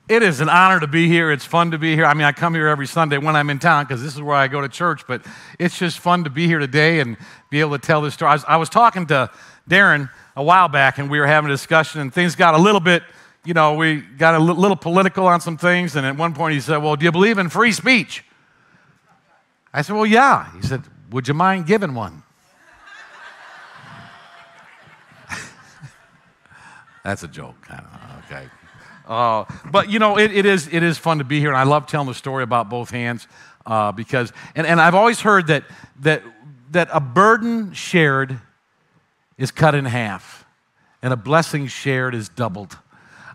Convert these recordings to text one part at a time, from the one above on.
It is an honor to be here. It's fun to be here. I mean, I come here every Sunday when I'm in town because this is where I go to church, but it's just fun to be here today and be able to tell this story. I was talking to Darren a while back, and we were having a discussion, and things got a little bit, we got a little political on some things, and at one point he said, well, do you believe in free speech? I said, well, yeah. He said, would you mind giving one? That's a joke, kind of, okay. But it is fun to be here, and I love telling the story about both hands because I've always heard that a burden shared is cut in half, and a blessing shared is doubled.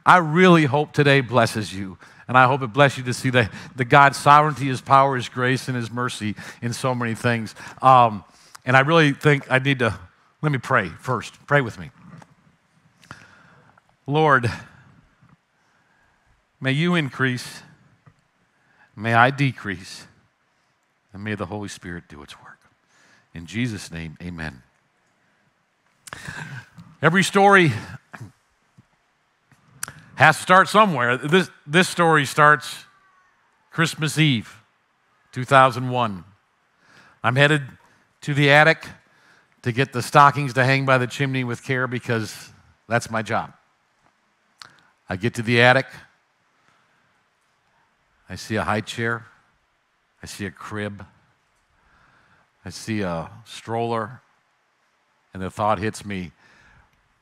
I really hope today blesses you, and I hope it blesses you to see the God's sovereignty, His power, His grace, and His mercy in so many things. And I really think I need to let me pray first. Pray with me, Lord. May you increase, may I decrease, and may the Holy Spirit do its work. In Jesus' name, amen. Every story has to start somewhere. This story starts Christmas Eve, 2001. I'm headed to the attic to get the stockings to hang by the chimney with care because that's my job. I get to the attic. I see a high chair, I see a crib, I see a stroller, and the thought hits me,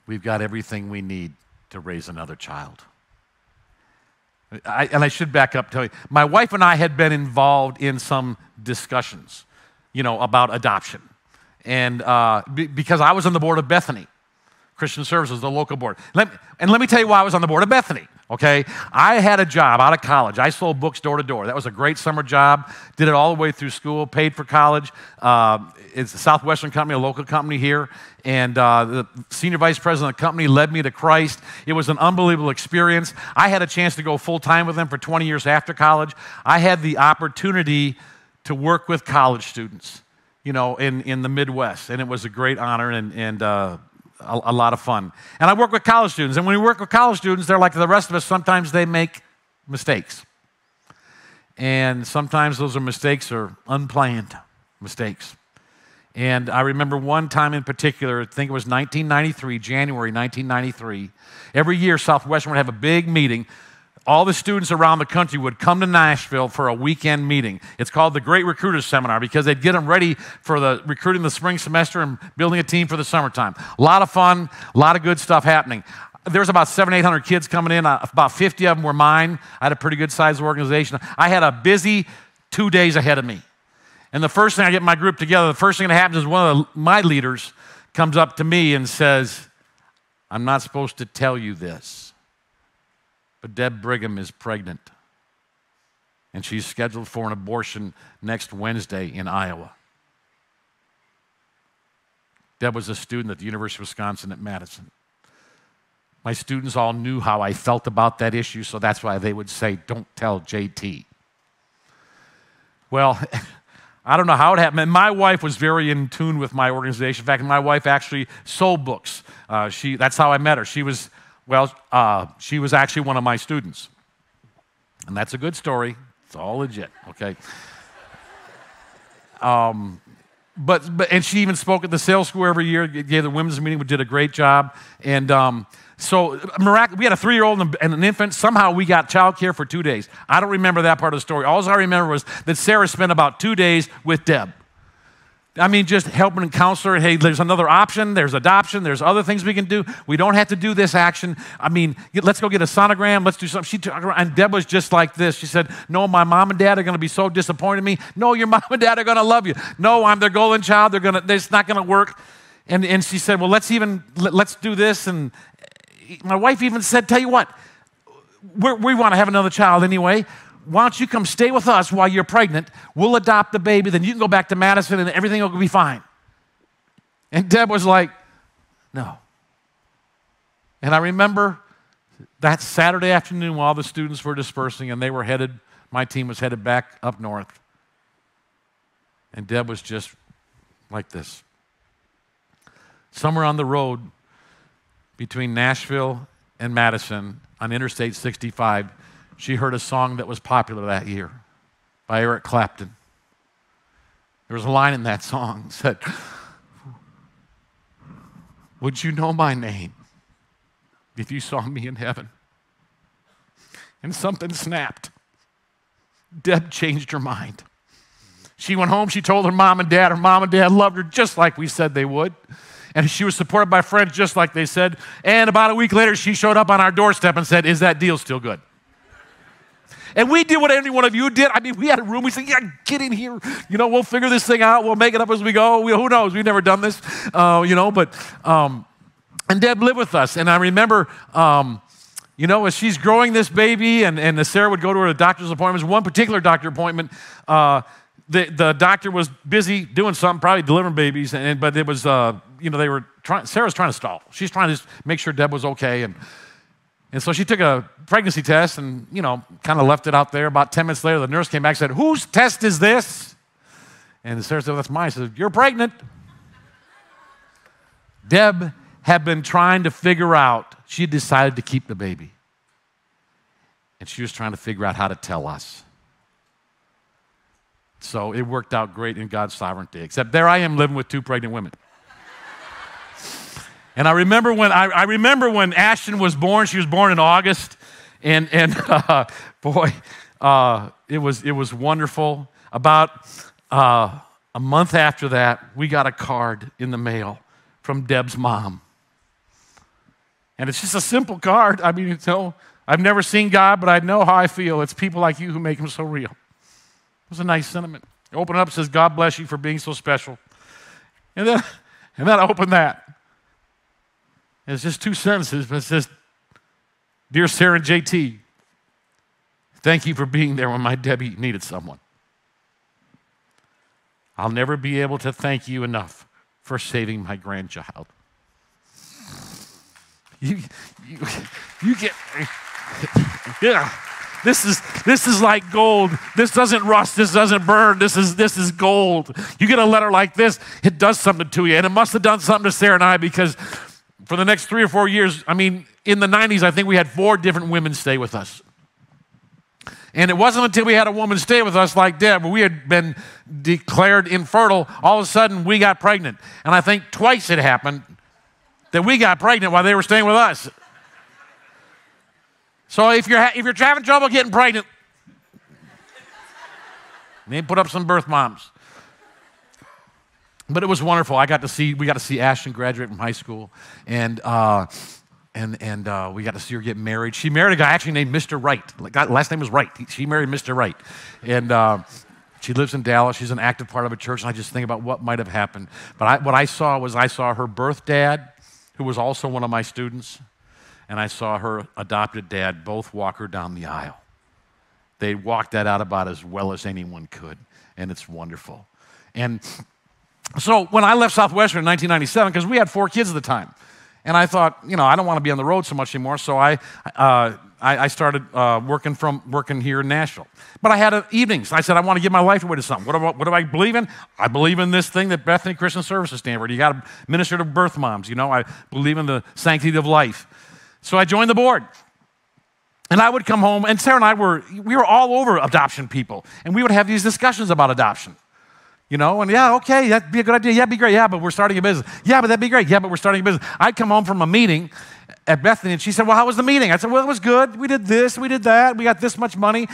we've got everything we need to raise another child. I should back up and tell you, my wife and I had been involved in some discussions, about adoption. And because I was on the board of Bethany Christian Services, the local board. Let me tell you why I was on the board of Bethany. Okay, I had a job out of college. I sold books door to door. That was a great summer job. Did it all the way through school, paid for college. It's a Southwestern company, a local company here. And the senior vice president of the company led me to Christ. It was an unbelievable experience. I had a chance to go full-time with them for 20 years after college. I had the opportunity to work with college students, in the Midwest. And it was a great honor and a lot of fun. And I work with college students. And when we work with college students, they're like the rest of us. Sometimes they make mistakes. And sometimes those mistakes are unplanned mistakes. And I remember one time in particular, I think it was January 1993. Every year, Southwestern would have a big meeting. All the students around the country would come to Nashville for a weekend meeting. It's called the Great Recruiters Seminar because they'd get them ready for the recruiting the spring semester and building a team for the summertime. A lot of fun, a lot of good stuff happening. There was about 700, 800 kids coming in. About 50 of them were mine. I had a pretty good sized organization. I had a busy 2 days ahead of me. And the first thing I get my group together, the first thing that happens is one of my leaders comes up to me and says, I'm not supposed to tell you this, but Deb Brigham is pregnant, and she's scheduled for an abortion next Wednesday in Iowa. Deb was a student at the University of Wisconsin at Madison. My students all knew how I felt about that issue, so that's why they would say, don't tell JT. Well, I don't know how it happened. My wife was very in tune with my organization. In fact, my wife actually sold books. That's how I met her. She was actually one of my students. And that's a good story. It's all legit, okay? And she even spoke at the sales school every year, gave the women's meeting, did a great job. And so we had a 3-year-old and an infant. Somehow we got childcare for 2 days. I don't remember that part of the story. All I remember was that Sarah spent about 2 days with Deb. I mean, just helping and counselor. Hey, there's another option. There's adoption. There's other things we can do. We don't have to do this action. I mean, let's go get a sonogram. Let's do something. And Deb was just like this. She said, no, my mom and dad are going to be so disappointed in me. No, your mom and dad are going to love you. No, I'm their golden child. It's not going to work. And she said, well, let's do this. And my wife even said, tell you what, we want to have another child anyway. Why don't you come stay with us while you're pregnant? We'll adopt the baby. Then you can go back to Madison and everything will be fine. And Deb was like, no. And I remember that Saturday afternoon while the students were dispersing and my team was headed back up north. And Deb was just like this. Somewhere on the road between Nashville and Madison on Interstate 65, she heard a song that was popular that year by Eric Clapton. There was a line in that song that said, "Would you know my name if you saw me in heaven?" And something snapped. Deb changed her mind. She went home, she told her mom and dad loved her just like we said they would. And she was supported by friends just like they said. And about a week later, she showed up on our doorstep and said, "Is that deal still good?" And we did what any one of you did. I mean, we had a room. We said, "Yeah, get in here. We'll figure this thing out. We'll make it up as we go." Who knows? We've never done this, and Deb lived with us. And I remember, as she's growing this baby, and Sarah would go to her doctor's appointments. One particular doctor appointment, the doctor was busy doing something, probably delivering babies, but it was, Sarah's trying to stall. She's trying to make sure Deb was okay, and so she took a pregnancy test and, kind of left it out there. About 10 minutes later, the nurse came back and said, "Whose test is this?" And Sarah said, "Well, that's mine." She said, "You're pregnant." Deb had been trying to figure out, she had decided to keep the baby. And she was trying to figure out how to tell us. So it worked out great in God's sovereignty, except there I am living with 2 pregnant women. And I remember when Ashton was born. She was born in August, and boy, it was wonderful. About a month after that, we got a card in the mail from Deb's mom, and it's just a simple card. I mean, I've never seen God, but I know how I feel. It's people like you who make him so real. It was a nice sentiment. I open it up, it says, "God bless you for being so special." And then I open that. It's just 2 sentences, but it says, "Dear Sarah and JT, thank you for being there when my Debbie needed someone. I'll never be able to thank you enough for saving my grandchild." You get, yeah. This is like gold. This doesn't rust. This doesn't burn. This is gold. You get a letter like this, it does something to you, and it must have done something to Sarah and I, because for the next 3 or 4 years, I mean, in the 90s, I think we had 4 different women stay with us. And it wasn't until we had a woman stay with us like Deb, where we had been declared infertile, all of a sudden we got pregnant. And I think twice it happened that we got pregnant while they were staying with us. So if you're having trouble getting pregnant, maybe put up some birth moms. But it was wonderful. We got to see Ashton graduate from high school, and we got to see her get married. She married a guy actually named Mr. Wright. Last name was Wright. She married Mr. Wright, and she lives in Dallas. She's an active part of a church, and I just think about what might have happened. But what I saw her birth dad, who was also one of my students, and I saw her adopted dad both walk her down the aisle. They walked that out about as well as anyone could, and it's wonderful. And so when I left Southwestern in 1997, because we had 4 kids at the time, and I thought, I don't want to be on the road so much anymore, so I started working here in Nashville. But I had evenings. I said, I want to give my life away to something. What do I believe in? I believe in this thing that Bethany Christian Services stand for. You got to minister to birth moms. I believe in the sanctity of life. So I joined the board. And I would come home, and Sarah and I we were all over adoption people, and we would have these discussions about adoption. And yeah, okay, that'd be a good idea. Yeah, that'd be great. Yeah, but we're starting a business. Yeah, but that'd be great. Yeah, but we're starting a business. I'd come home from a meeting at Bethany, and she said, "Well, how was the meeting?" I said, "Well, it was good. We did this, we did that. We got this much money.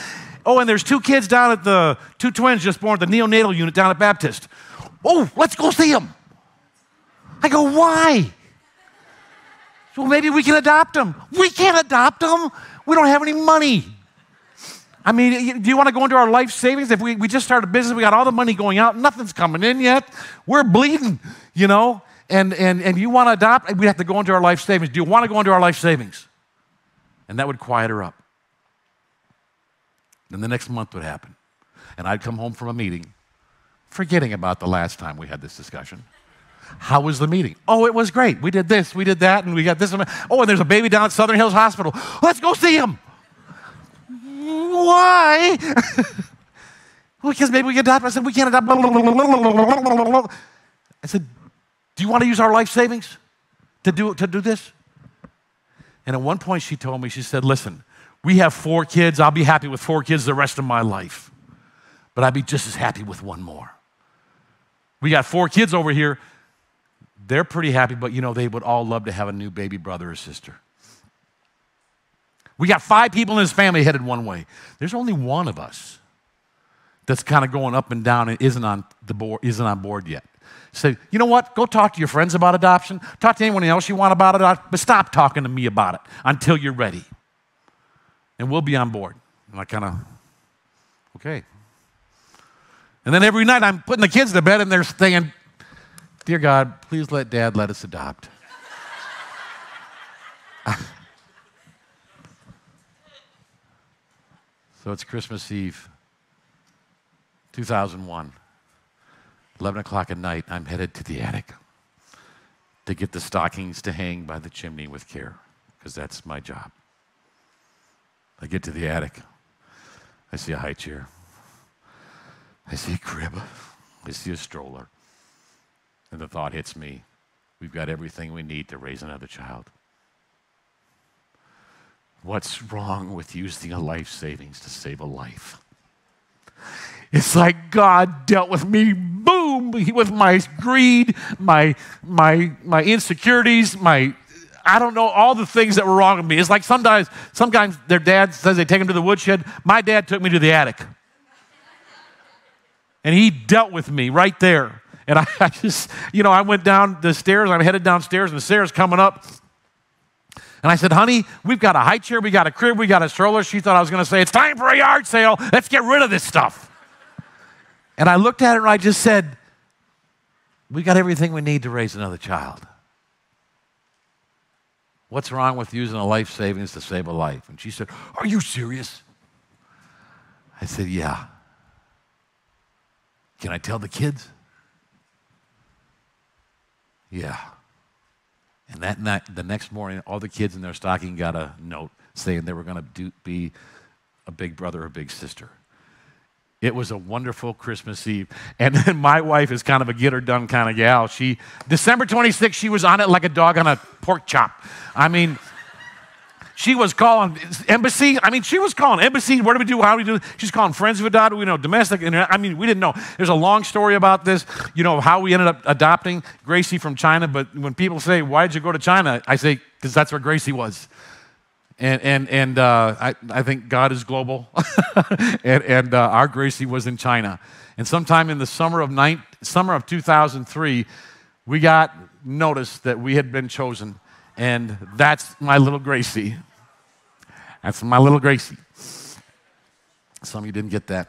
Oh, and there's 2 kids down at 2 twins just born at the neonatal unit down at Baptist. Oh, let's go see them." I go, "Why?" "Well, maybe we can adopt them." "We can't adopt them. We don't have any money." I mean, do you want to go into our life savings? If we just started a business, we got all the money going out, nothing's coming in yet. We're bleeding, and you want to adopt, we have to go into our life savings. Do you want to go into our life savings? And that would quiet her up. Then the next month would happen, and I'd come home from a meeting, forgetting about the last time we had this discussion. "How was the meeting?" "Oh, it was great. We did this, we did that, and we got this. Oh, and there's a baby down at Southern Hills Hospital. Let's go see him." "Why?" "Well, because maybe we can adopt." I said, "We can't adopt." I said, "Do you want to use our life savings to do this?" And at one point she told me, she said, listen, we have 4 kids. I'll be happy with 4 kids the rest of my life. But I'd be just as happy with 1 more. We got 4 kids over here. They're pretty happy, but they would all love to have a new baby brother or sister. We got 5 people in this family headed one way. There's only one of us that's kind of going up and down and isn't on board yet. Say, you know what? Go talk to your friends about adoption. Talk to anyone else you want about it, but stop talking to me about it until you're ready. And we'll be on board. And I kind of, okay. And then every night I'm putting the kids to bed and they're saying, dear God, please let Dad let us adopt. So it's Christmas Eve, 2001, 11 o'clock at night. I'm headed to the attic to get the stockings to hang by the chimney with care, because that's my job. I get to the attic. I see a high chair. I see a crib. I see a stroller. And the thought hits me, we've got everything we need to raise another child. What's wrong with using a life savings to save a life? It's like God dealt with me, boom, with my greed, my insecurities, I don't know, all the things that were wrong with me. It's like sometimes their dad says they take them to the woodshed. My dad took me to the attic. And he dealt with me right there. And I just, I went down the stairs. I'm headed downstairs, and the stairs coming up. And I said, honey, we've got a high chair, we got a crib, we got a stroller. She thought I was going to say, it's time for a yard sale. Let's get rid of this stuff. And I looked at her and I just said, we got everything we need to raise another child. What's wrong with using a life savings to save a life? And she said, are you serious? I said, yeah. Can I tell the kids? Yeah. And that night, the next morning, all the kids in their stocking got a note saying they were going to be a big brother or big sister. It was a wonderful Christmas Eve. And then my wife is kind of a get-her-done kind of gal. December 26th, she was on it like a dog on a pork chop. I mean, she was calling embassy. She was calling embassy. What do we do? How do we do? She's calling friends who adopted. We know domestic. We didn't know. There's a long story about this, how we ended up adopting Gracie from China. But when people say, why did you go to China? I say, because that's where Gracie was. And I think God is global. and our Gracie was in China. And sometime in the summer of 2003, we got notice that we had been chosen. And that's my little Gracie. That's my little Gracie. Some of you didn't get that.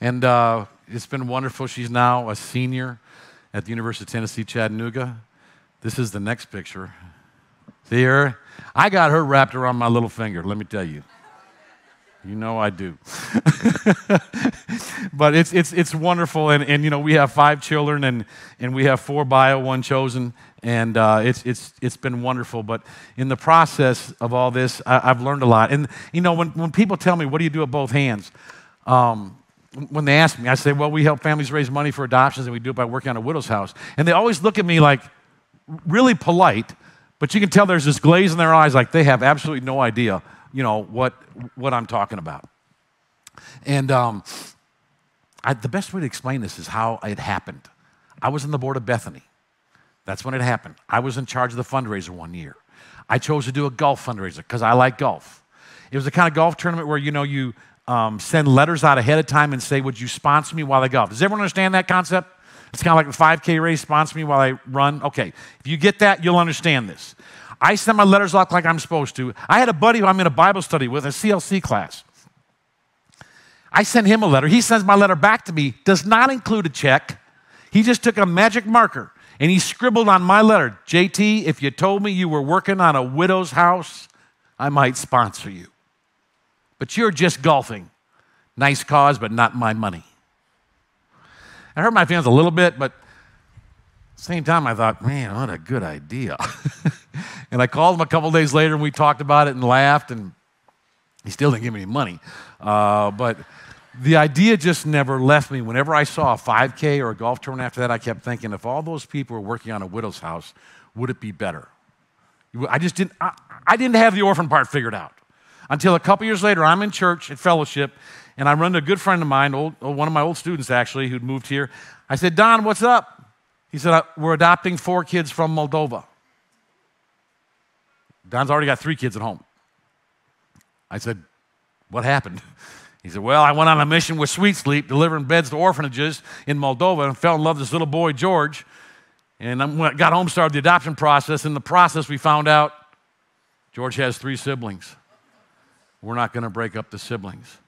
It's been wonderful. She's now a senior at the University of Tennessee, Chattanooga. This is the next picture. See her? I got her wrapped around my little finger, let me tell you. You know I do. But it's wonderful, and we have 5 children, and we have 4 bio, 1 chosen, and it's been wonderful. But in the process of all this, I've learned a lot. And when people tell me, what do you do with both hands? When they ask me, I say, well, we help families raise money for adoptions, and we do it by working on a widow's house. And they always look at me like really polite, but you can tell there's this glaze in their eyes, like they have absolutely no idea what I'm talking about. And the best way to explain this is how it happened. I was on the board of Bethany. That's when it happened. I was in charge of the fundraiser one year. I chose to do a golf fundraiser because I like golf. It was the kind of golf tournament where, you send letters out ahead of time and say, would you sponsor me while I golf? Does everyone understand that concept? It's kind of like the 5K race, sponsor me while I run. Okay, if you get that, you'll understand this. I send my letters out like I'm supposed to. I had a buddy who I'm in a Bible study with, a CLC class. I send him a letter. He sends my letter back to me, does not include a check. He just took a magic marker and he scribbled on my letter, JT, if you told me you were working on a widow's house, I might sponsor you. But you're just golfing. Nice cause, but not my money. I hurt my feelings a little bit, but at the same time, I thought, man, what a good idea. And I called him a couple days later, and we talked about it and laughed, and he still didn't give me any money. But the idea just never left me. Whenever I saw a 5K or a golf tournament after that, I kept thinking, if all those people were working on a widow's house, would it be better? I didn't have the orphan part figured out until a couple years later. I'm in church at fellowship, and I run to a good friend of mine, one of my old students actually, who'd moved here. I said, Don, what's up? He said, we're adopting 4 kids from Moldova. Don's already got 3 kids at home. I said, what happened? He said, well, I went on a mission with Sweet Sleep, delivering beds to orphanages in Moldova, and fell in love with this little boy, George. And when I got home, started the adoption process. In the process, we found out George has 3 siblings. We're not going to break up the siblings.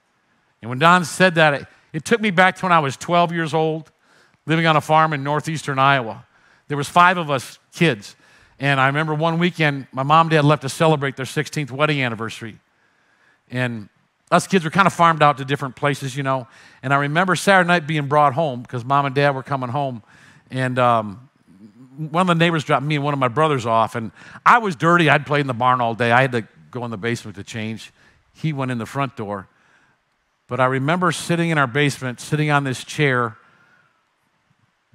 And when Don said that, it took me back to when I was 12 years old, living on a farm in northeastern Iowa. There was 5 of us kids. And I remember one weekend, my mom and dad left to celebrate their 16th wedding anniversary. And us kids were kind of farmed out to different places, you know. And I remember Saturday night being brought home because mom and dad were coming home. And one of the neighbors dropped me and one of my brothers off. And I was dirty. I'd played in the barn all day. I had to go in the basement to change. He went in the front door. But I remember sitting in our basement, sitting on this chair,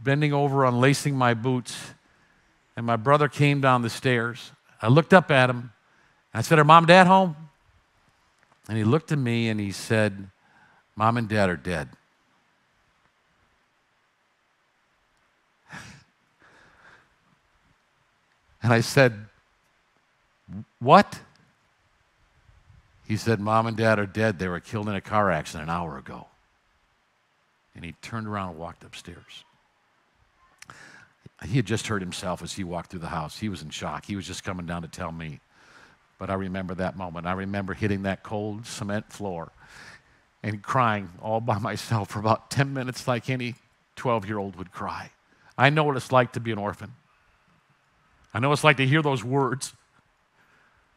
bending over, unlacing my boots, and my brother came down the stairs. I looked up at him, and I said, are mom and dad home? And he looked at me and he said, Mom and Dad are dead. And I said, what? He said, Mom and Dad are dead. They were killed in a car accident an hour ago. And he turned around and walked upstairs. He had just hurt himself as he walked through the house. He was in shock. He was just coming down to tell me. But I remember that moment. I remember hitting that cold cement floor and crying all by myself for about 10 minutes like any 12-year-old would cry. I know what it's like to be an orphan. I know what it's like to hear those words.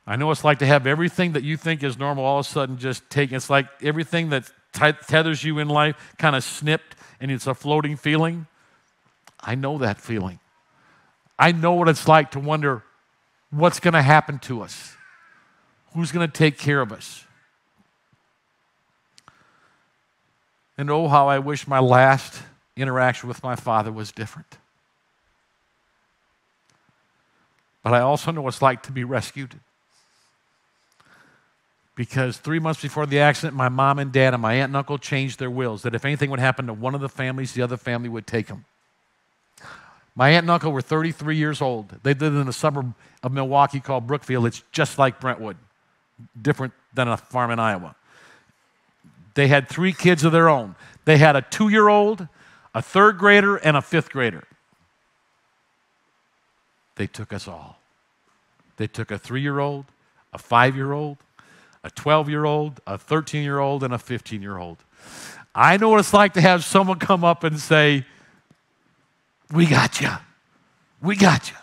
I know what it's like to have everything that you think is normal all of a sudden just taken. It's like everything that tethers you in life kind of snipped, and it's a floating feeling. I know that feeling. I know what it's like to wonder what's going to happen to us. Who's going to take care of us? And oh, how I wish my last interaction with my father was different. But I also know what it's like to be rescued. Because 3 months before the accident, my mom and dad and my aunt and uncle changed their wills that if anything would happen to one of the families, the other family would take them. My aunt and uncle were 33 years old. They lived in a suburb of Milwaukee called Brookfield. It's just like Brentwood, different than a farm in Iowa. They had 3 kids of their own. They had a 2-year-old, a 3rd grader, and a 5th grader. They took us all. They took a 3-year-old, a 5-year-old, a 12-year-old, a 13-year-old, and a 15-year-old. I know what it's like to have someone come up and say, we got you. We got you.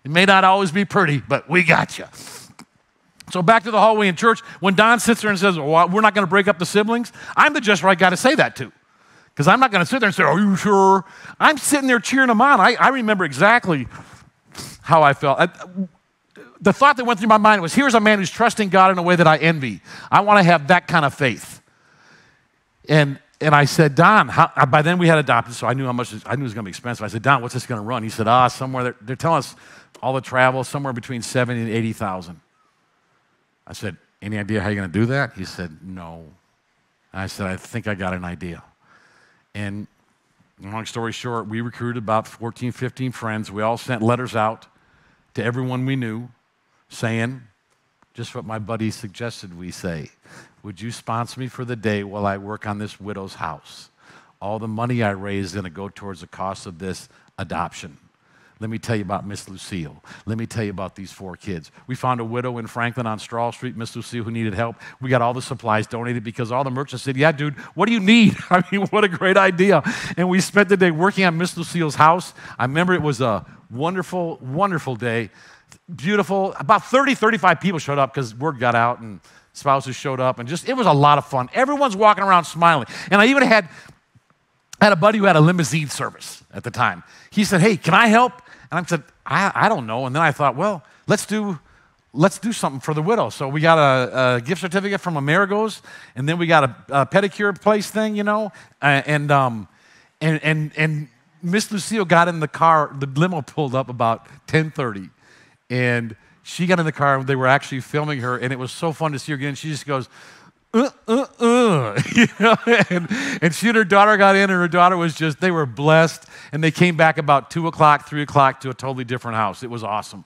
It may not always be pretty, but we got you. So back to the hallway in church, when Don sits there and says, well, we're not going to break up the siblings, I'm the just right guy to say that to. Because I'm not going to sit there and say, are you sure? I'm sitting there cheering them on. I remember exactly how I felt. The thought that went through my mind was, here's a man who's trusting God in a way that I envy. I want to have that kind of faith. And I said, Don, by then we had adopted, so I knew it was going to be expensive. I said, Don, what's this going to run? He said, somewhere, they're telling us all the travel, somewhere between $70,000 and $80,000. I said, any idea how you're going to do that? He said, no. I said, I think I got an idea. And long story short, we recruited about 14, 15 friends. We all sent letters out to everyone we knew saying, just what my buddy suggested we say, would you sponsor me for the day while I work on this widow's house? All the money I raise is going to go towards the cost of this adoption. Let me tell you about Miss Lucille. Let me tell you about these 4 kids. We found a widow in Franklin on Straw Street, Miss Lucille, who needed help. We got all the supplies donated because all the merchants said, yeah, dude, what do you need? I mean, what a great idea. And we spent the day working on Miss Lucille's house. I remember it was a wonderful, wonderful day. Beautiful. About 30, 35 people showed up because word got out and spouses showed up. And it was a lot of fun. Everyone's walking around smiling. And I even had a buddy who had a limousine service at the time. He said, hey, can I help? And I said, I don't know. And then I thought, well, let's do something for the widow. So we got a gift certificate from Amerigo's, and then we got a pedicure place thing, you know. And Miss Lucille got in the car. The limo pulled up about 10:30, and She got in the car, and they were actually filming her, and it was so fun to see her again. She just goes, you know, and she and her daughter got in, and her daughter was just, they were blessed, and they came back about 2 o'clock, 3 o'clock to a totally different house. It was awesome.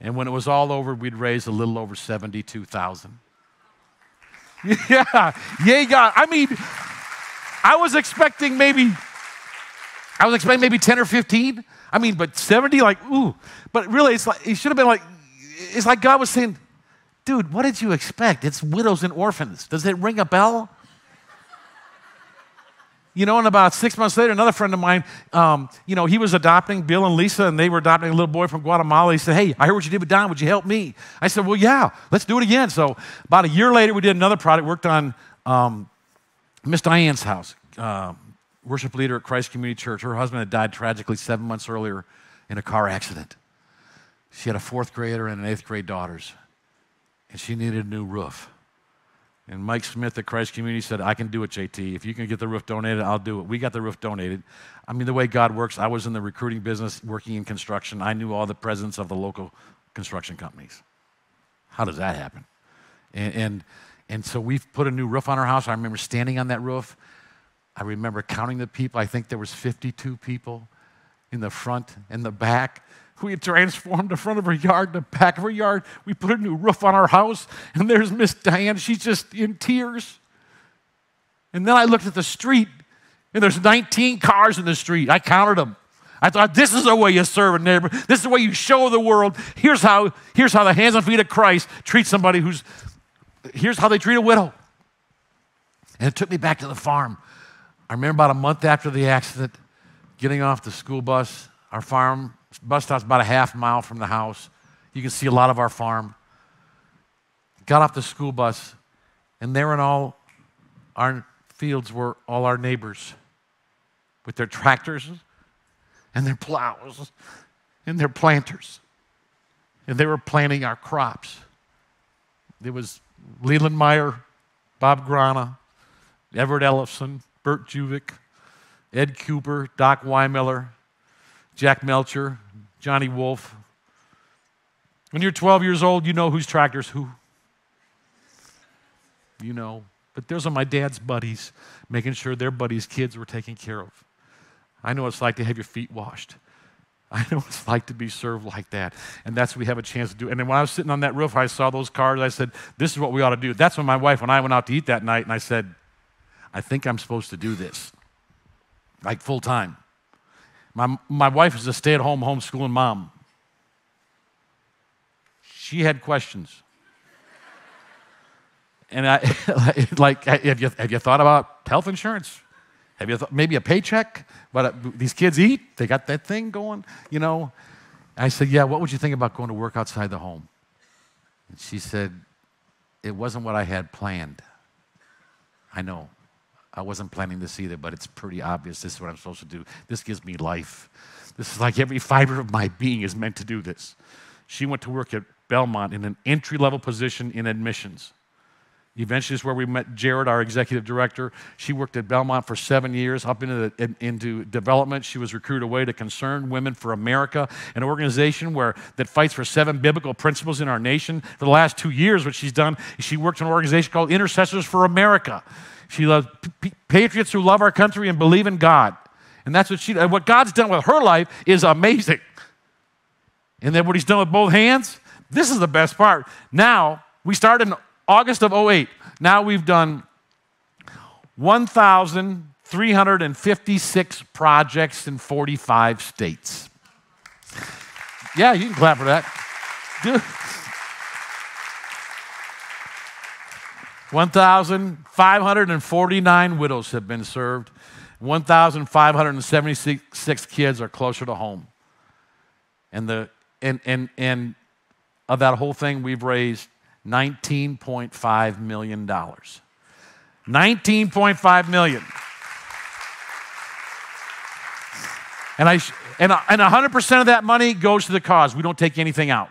And when it was all over, we'd raised a little over $72,000. Yeah, yay God. I mean, I was expecting maybe 10 or 15. I mean, but 70, like, ooh. But really, it's like, it should have been like, it's like God was saying, dude, what did you expect? It's widows and orphans. Does it ring a bell? You know, and about 6 months later, another friend of mine, you know, he was adopting Bill and Lisa, and they were adopting a little boy from Guatemala. He said, hey, I heard what you did with Don. Would you help me? I said, well, yeah, let's do it again. So about a year later, we did another project, worked on Miss Diane's house, worship leader at Christ Community Church. Her husband had died tragically 7 months earlier in a car accident. She had a 4th grader and an 8th grade daughters, and she needed a new roof. And Mike Smith at Christ Community said, I can do it, JT. If you can get the roof donated, I'll do it. We got the roof donated. I mean, the way God works, I was in the recruiting business, working in construction. I knew all the presidents of the local construction companies. How does that happen? And so we've put a new roof on our house. I remember standing on that roof. I remember counting the people. I think there was 52 people in the front and the back. We had transformed the front of her yard, the back of her yard. We put a new roof on our house, and there's Miss Diane. She's just in tears. And then I looked at the street, and there's 19 cars in the street. I counted them. I thought, this is the way you serve a neighbor. This is the way you show the world. Here's how the hands and feet of Christ treat somebody here's how they treat a widow. And it took me back to the farm. I remember about a month after the accident, getting off the school bus. Our farm bus stop's about a half mile from the house. You can see a lot of our farm. Got off the school bus, and there in all our fields were all our neighbors with their tractors and their plows and their planters. And they were planting our crops. There was Leland Meyer, Bob Grana, Everett Ellison, Bert Juvick, Ed Cooper, Doc Weimiller, Jack Melcher, Johnny Wolf. When you're 12 years old, you know whose tractor's who. You know. But those are my dad's buddies, making sure their buddies' kids were taken care of. I know what it's like to have your feet washed. I know what it's like to be served like that. And that's what we have a chance to do. And then when I was sitting on that roof, I saw those cars. I said, this is what we ought to do. That's when my wife and I went out to eat that night, and I said, I think I'm supposed to do this, like full time. My wife is a stay-at-home homeschooling mom. She had questions. And like, have you thought about health insurance? Have you thought maybe a paycheck? But these kids eat. They got that thing going, you know. I said, yeah, what would you think about going to work outside the home? And she said, it wasn't what I had planned. I know. I wasn't planning this either, but it's pretty obvious this is what I'm supposed to do. This gives me life. This is like every fiber of my being is meant to do this. She went to work at Belmont in an entry-level position in admissions. Eventually, is where we met Jared, our executive director. She worked at Belmont for 7 years, up into development. She was recruited away to Concerned Women for America, an organization that fights for 7 biblical principles in our nation. For the last 2 years, what she's done is she worked in an organization called Intercessors for America. She loves patriots who love our country and believe in God. And that's what God's done with her life is amazing. And then what he's done with both hands, this is the best part. Now, we started in August of 2008. Now we've done 1,356 projects in 45 states. Yeah, you can clap for that. Dude. 1,549 widows have been served. 1,576 kids are closer to home. And of that whole thing, we've raised $19.5 million. $19.5 million. And 100% of that money goes to the cause. We don't take anything out.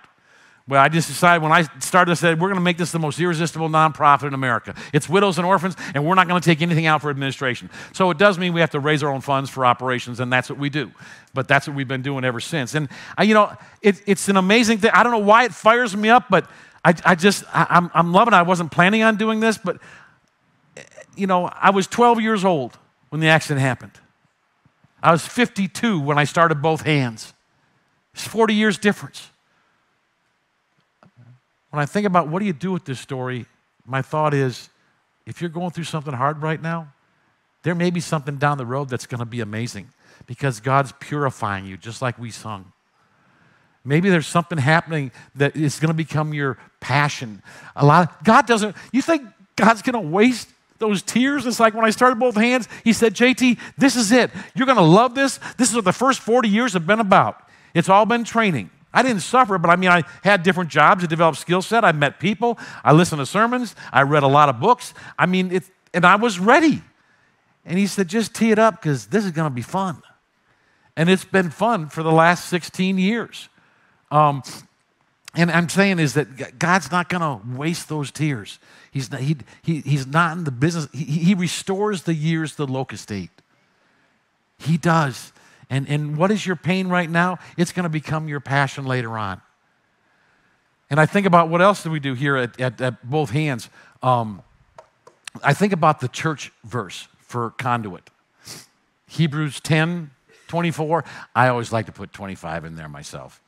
Well, I just decided when I started, I said, we're going to make this the most irresistible nonprofit in America. It's widows and orphans, and we're not going to take anything out for administration. So it does mean we have to raise our own funds for operations, and that's what we do. But that's what we've been doing ever since. And, it's an amazing thing. I don't know why it fires me up, but I'm loving it. I wasn't planning on doing this, but, I was 12 years old when the accident happened. I was 52 when I started Both Hands. It's 40 years difference. When I think about what do you do with this story, my thought is, if you're going through something hard right now, there may be something down the road that's going to be amazing because God's purifying you, just like we sung. Maybe there's something happening that is going to become your passion. You think God's going to waste those tears? It's like when I started Both Hands, he said, JT, this is it. You're going to love this. This is what the first 40 years have been about. It's all been training. I didn't suffer, but I had different jobs, I developed skill set, I met people, I listened to sermons, I read a lot of books. And I was ready. And he said, just tee it up because this is going to be fun. And it's been fun for the last 16 years. And I'm saying is that God's not going to waste those tears. He's not in the business. He restores the years the locust ate. He does. And what is your pain right now? It's going to become your passion later on. And I think about what else do we do here at Both Hands. I think about the church verse for Conduit. Hebrews 10:24. I always like to put 25 in there myself.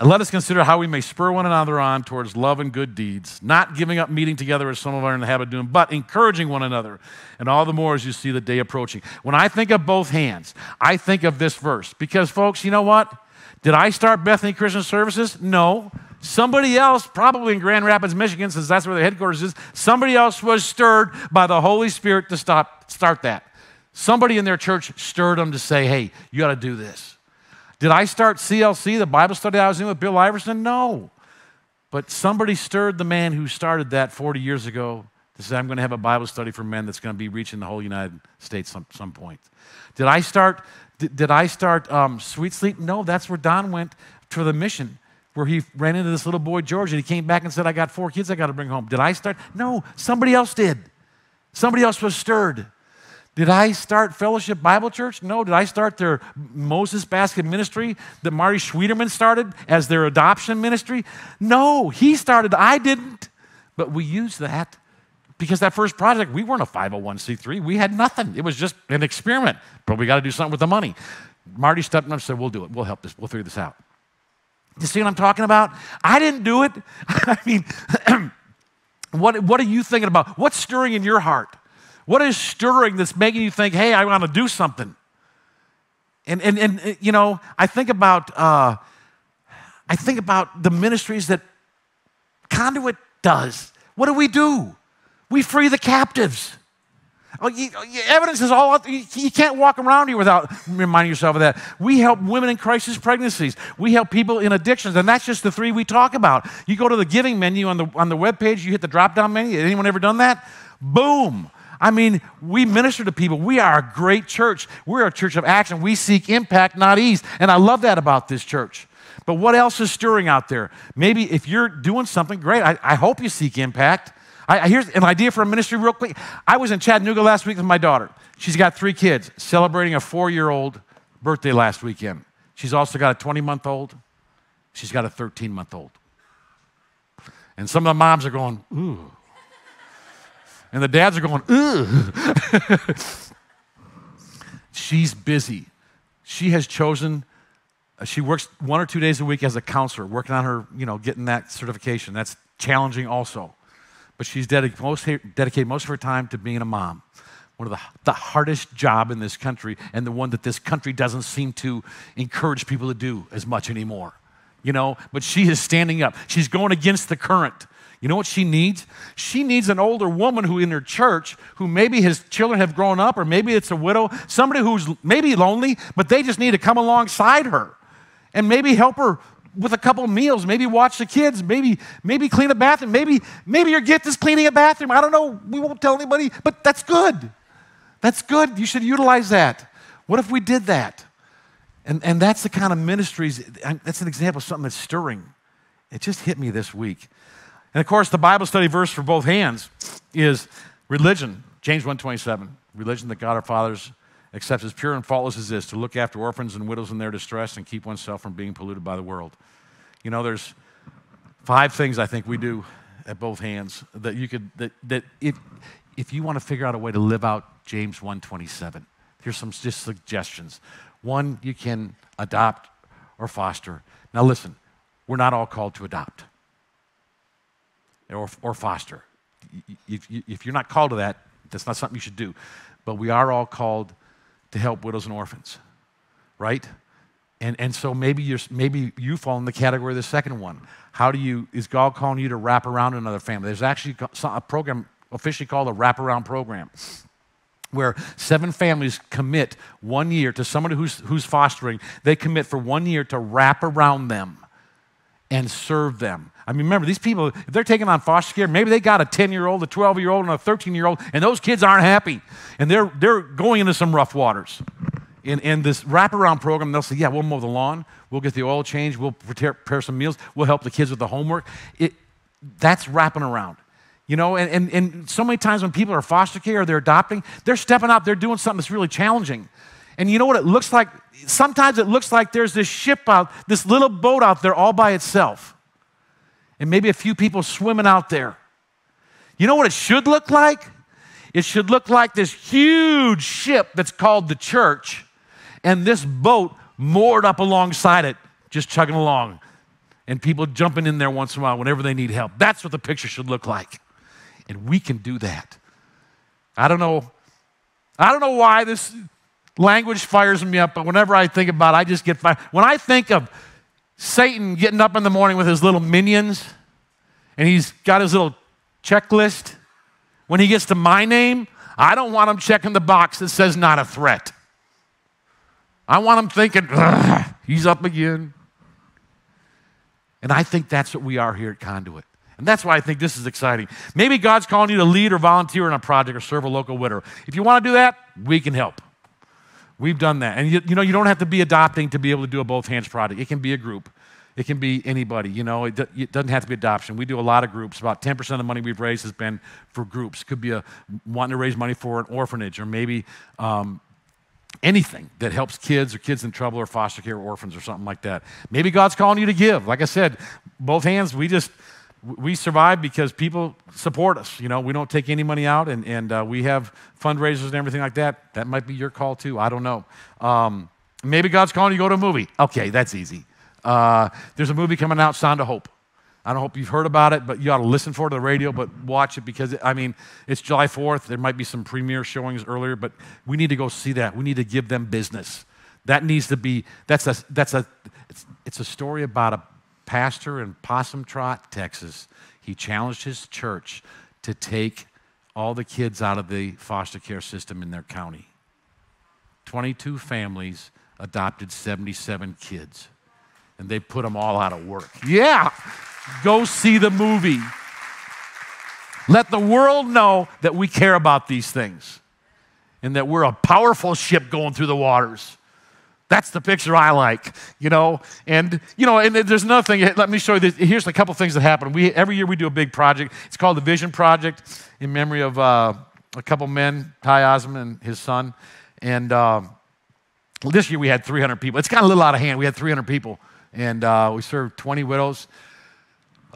Let us consider how we may spur one another on towards love and good deeds, not giving up meeting together as some of us are in the habit of doing, but encouraging one another, and all the more as you see the day approaching. When I think of Both Hands, I think of this verse because, folks, you know what? Did I start Bethany Christian Services? No. Somebody else, probably in Grand Rapids, Michigan, since that's where the headquarters is, somebody else was stirred by the Holy Spirit to start that. Somebody in their church stirred them to say, hey, you got to do this. Did I start CLC, the Bible study I was in with Bill Iverson? No. But somebody stirred the man who started that 40 years ago to say, I'm going to have a Bible study for men that's going to be reaching the whole United States some point. Did I start Sweet Sleep? No, that's where Don went for the mission, where he ran into this little boy, George, and he came back and said, I got 4 kids I got to bring home. Did I start? No, somebody else did. Somebody else was stirred. Did I start Fellowship Bible Church? No. Did I start their Moses Basket Ministry that Marty Schwederman started as their adoption ministry? No, he started. I didn't. But we used that because that first project, we weren't a 501c3. We had nothing. It was just an experiment. But we got to do something with the money. Marty stepped up and said, we'll do it. We'll help this. We'll figure this out. You see what I'm talking about? I didn't do it. I mean, what are you thinking about? What's stirring in your heart? What is stirring that's making you think, hey, I want to do something? And I think about the ministries that Conduit does. What do? We free the captives. Evidence is all out there. You can't walk around here without reminding yourself of that. We help women in crisis pregnancies. We help people in addictions, and that's just the 3 we talk about. You go to the giving menu on the webpage, you hit the drop-down menu. Anyone ever done that? Boom. I mean, we minister to people. We are a great church. We're a church of action. We seek impact, not ease. And I love that about this church. But what else is stirring out there? Maybe if you're doing something, great. I hope you seek impact. Here's an idea for a ministry real quick. I was in Chattanooga last week with my daughter. She's got 3 kids, celebrating a 4-year-old birthday last weekend. She's also got a 20-month-old. She's got a 13-month-old. And some of the moms are going, ooh. And the dads are going, ugh. She's busy. She has chosen, she works 1 or 2 days a week as a counselor, working on her, getting that certification. That's challenging also. But she's dedicated most of her time to being a mom. One of the hardest job in this country, and the one that this country doesn't seem to encourage people to do as much anymore. But she is standing up. She's going against the current. You know what she needs? She needs an older woman who in her church, who maybe his children have grown up, or maybe it's a widow, somebody who's maybe lonely, but they just need to come alongside her and maybe help her with a couple of meals, maybe watch the kids, maybe clean a bathroom, maybe your gift is cleaning a bathroom. I don't know. We won't tell anybody, but that's good. That's good. You should utilize that. What if we did that? And that's the kind of ministries, that's an example of something that's stirring. It just hit me this week. And of course, the Bible study verse for both hands is religion, James 1:27. Religion that God our fathers accepts as pure and faultless as this, to look after orphans and widows in their distress and keep oneself from being polluted by the world. You know, there's 5 things I think we do at both hands that you could, that if you want to figure out a way to live out James 1:27, here's some just suggestions. 1, you can adopt or foster. Now listen, we're not all called to adopt or foster. If you're not called to that, that's not something you should do. But we are all called to help widows and orphans, right? And so maybe you fall in the category of the second one. Is God calling you to wrap around another family? There's actually a program officially called a wraparound program, where 7 families commit 1 year to somebody who's fostering. They commit for 1 year to wrap around them and serve them. I mean, remember, these people, if they're taking on foster care, maybe they got a 10-year-old, a 12-year-old, and a 13-year-old, and those kids aren't happy. And they're going into some rough waters. In this wraparound program, they'll say, yeah, we'll mow the lawn, we'll get the oil change, we'll prepare some meals, we'll help the kids with the homework. That's wrapping around. You know, and so many times when people are foster care or they're adopting, they're stepping out, they're doing something that's really challenging. And you know what it looks like? Sometimes it looks like there's this ship out, this little boat out there all by itself. And maybe a few people swimming out there. You know what it should look like? It should look like this huge ship that's called the church, and this boat moored up alongside it, just chugging along. And people jumping in there once in a while whenever they need help. That's what the picture should look like. And we can do that. I don't know why this language fires me up, but whenever I think about it, I just get fired. When I think of Satan getting up in the morning with his little minions, and he's got his little checklist, when he gets to my name, I don't want him checking the box that says not a threat. I want him thinking, he's up again. And I think that's what we are here at Conduit. And that's why I think this is exciting. Maybe God's calling you to lead or volunteer in a project or serve a local widow. If you want to do that, we can help. We've done that. And you know, you don't have to be adopting to be able to do a both hands project. It can be a group. It can be anybody. You know, it doesn't have to be adoption. We do a lot of groups. About 10% of the money we've raised has been for groups. It could be wanting to raise money for an orphanage, or maybe anything that helps kids or kids in trouble or foster care or orphans or something like that. Maybe God's calling you to give. Like I said, both hands, we survive because people support us. You know, we don't take any money out, and we have fundraisers and everything like that. That might be your call too. I don't know. Maybe God's calling you to go to a movie. Okay, that's easy. There's a movie coming out, Sound of Hope. I don't hope you've heard about it, but you ought to listen for it on the radio, but watch it because, it's July 4th. There might be some premiere showings earlier, but we need to go see that. We need to give them business. That needs to be, it's a story about a pastor in Possum Trot, Texas. He challenged his church to take all the kids out of the foster care system in their county. 22 families adopted 77 kids, and they put them all out of work. Yeah, go see the movie. Let the world know that we care about these things and that we're a powerful ship going through the waters. That's the picture I like, you know. And there's another thing. Let me show you this. Here's a couple things that happen. Every year we do a big project. It's called the Vision Project in memory of a couple men, Ty Osmond and his son. And this year we had 300 people. It's got a little out of hand. We had 300 people, and we served 20 widows.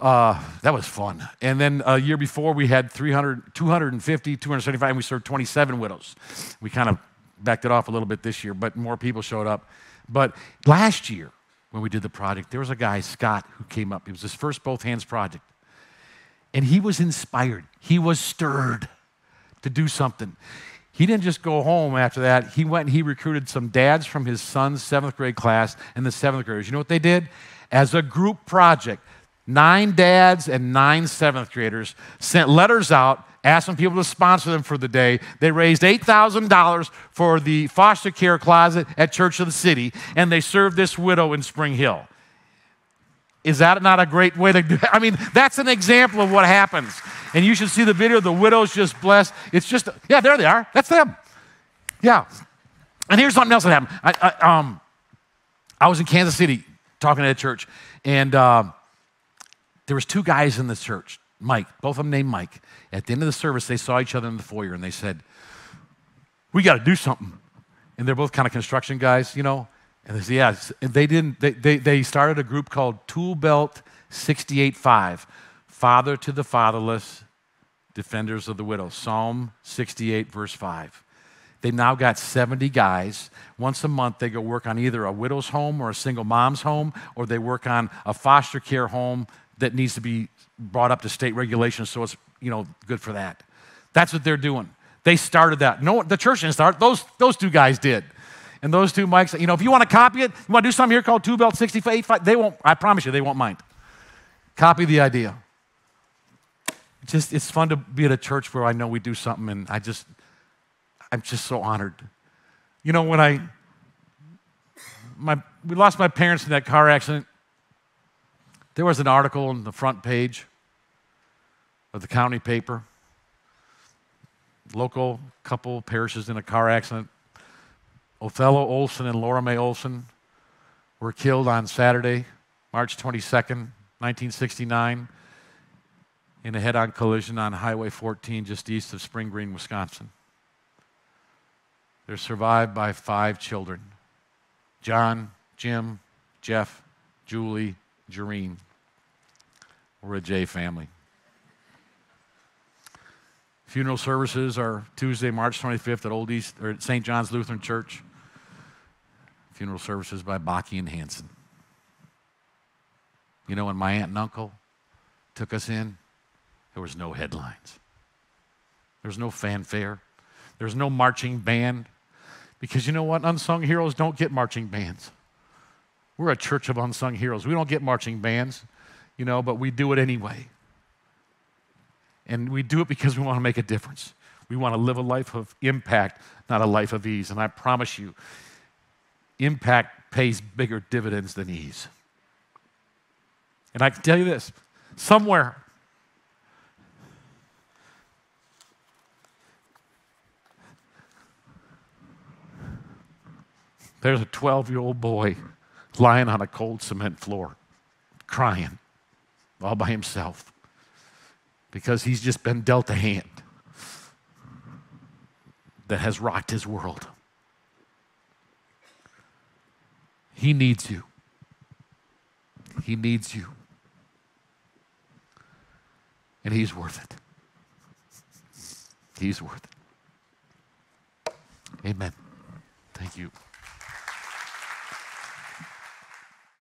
That was fun. And then a year before we had 250, 275, and we served 27 widows. We kind of backed it off a little bit this year, but more people showed up. But last year, when we did the project, there was a guy, Scott, who came up. It was his first both hands project. And he was inspired. He was stirred to do something. He didn't just go home after that. He went and he recruited some dads from his son's 7th grade class and the 7th graders. You know what they did? As a group project, 9 dads and 9 7th graders sent letters out asking people to sponsor them for the day. They raised $8,000 for the foster care closet at Church of the City, and they served this widow in Spring Hill. Is that not a great way to do it? That's an example of what happens. And you should see the video. The widow's just blessed. It's just, yeah, there they are. That's them. Yeah. And here's something else that happened. I was in Kansas City talking at a church, and there was 2 guys in the church, Mike, both of them named Mike. At the end of the service, they saw each other in the foyer, and they said, we got to do something. And they're both kind of construction guys, you know. And they said, yeah. And they started a group called Tool Belt 68.5, Father to the Fatherless, Defenders of the Widow. Psalm 68, verse 5. They now got 70 guys. Once a month, they go work on either a widow's home or a single mom's home, or they work on a foster care home that needs to be brought up to state regulations, so it's, you know, good for that. That's what they're doing. They started that. No, the church didn't start. Those 2 guys did. And those 2 mics, you know, if you want to copy it, you want to do something here called Tool Belt 68.5, they won't, I promise you, they won't mind. Copy the idea. It's fun to be at a church where I know we do something, and I'm just so honored. You know, when we lost my parents in that car accident, there was an article on the front page of the county paper. Local couple perishes in a car accident. Othello Olson and Laura Mae Olson were killed on Saturday, March 22nd, 1969, in a head-on collision on Highway 14 just east of Spring Green, Wisconsin. They're survived by 5 children: John, Jim, Jeff, Julie, Jareen. We're a J family. Funeral services are Tuesday, March 25th at Old East or St. John's Lutheran Church. Funeral services by Baki and Hansen. You know, when my aunt and uncle took us in, there was no headlines. There was no fanfare. There was no marching band. Because you know what? Unsung heroes don't get marching bands. We're a church of unsung heroes. We don't get marching bands, you know, but we do it anyway. And we do it because we want to make a difference. We want to live a life of impact, not a life of ease. And I promise you, impact pays bigger dividends than ease. And I can tell you this, somewhere, there's a 12-year-old boy lying on a cold cement floor, crying, all by himself, because he's just been dealt a hand that has rocked his world. He needs you. He needs you. And he's worth it. He's worth it. Amen. Thank you.